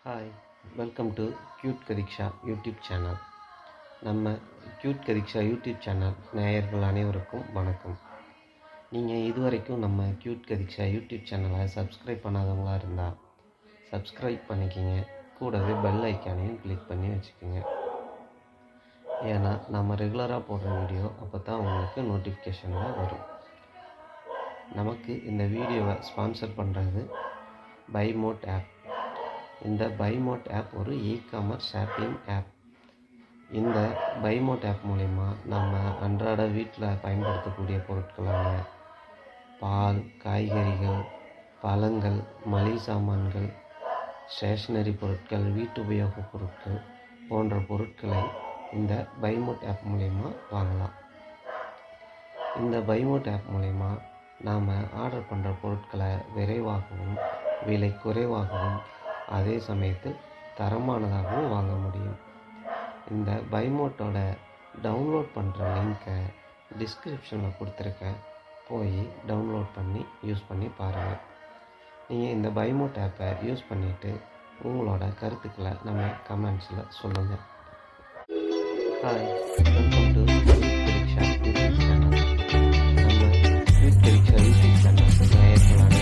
Hi, welcome to cute Katheeksha YouTube channel. நம்ம cute Katheeksha YouTube channel நேயர்கள் அனைவருக்கும் வணக்கம். நீங்கள் இதுவரைக்கும் நம்ம க்யூட் கதீக்ஷா யூடியூப் சேனலை சப்ஸ்கிரைப் பண்ணாதவங்களா இருந்தால் சப்ஸ்கிரைப் பண்ணிக்கிங்க. கூடவே பெல் ஐக்கானையும் கிளிக் பண்ணி வச்சுக்கோங்க. ஏன்னா நம்ம ரெகுலராக போடுற வீடியோ அப்போ தான் உங்களுக்கு நோட்டிஃபிகேஷனில் வரும். நமக்கு இந்த வீடியோவை ஸ்பான்சர் பண்ணுறது பைமோட் ஆப். இந்த பைமோட் ஆப் ஒரு இ-காமர்ஸ் ஷாப்பிங் ஆப். இந்த பைமோட் ஆப் மூலிமா நம்ம அன்றாட வீட்டில் பயன்படுத்தக்கூடிய பொருட்களான பால், காய்கறிகள், பழங்கள், மளிகை சாமான்கள், ஸ்டேஷ்னரி பொருட்கள், வீட்டு உபயோகப் பொருட்கள் போன்ற பொருட்களை இந்த பைமோட் ஆப் மூலிமா வாங்கலாம். இந்த பைமோட் ஆப் மூலிமா நாம் ஆர்டர் பண்ணுற பொருட்களை விரைவாகவும் விலை குறைவாகவும் அதே சமயத்தில் தரமானதாகவும் வாங்க முடியும். இந்த பைமோட்டோட டவுன்லோட் பண்ணுற லிங்க்கை டிஸ்கிரிப்ஷனில் கொடுத்துருக்கேன். போய் டவுன்லோட் பண்ணி யூஸ் பண்ணி பாருங்கள். நீங்கள் இந்த பைமோட் ஆப்பை யூஸ் பண்ணிவிட்டு உங்களோட கருத்துக்களை நம்ம கமெண்ட்ஸில் சொல்லுங்கள். Hi, welcome to cute Katheeksha YouTube channel. நம்ம க்யூட் கதீக்ஷா யூடியூப் சேனல் நேயர்களான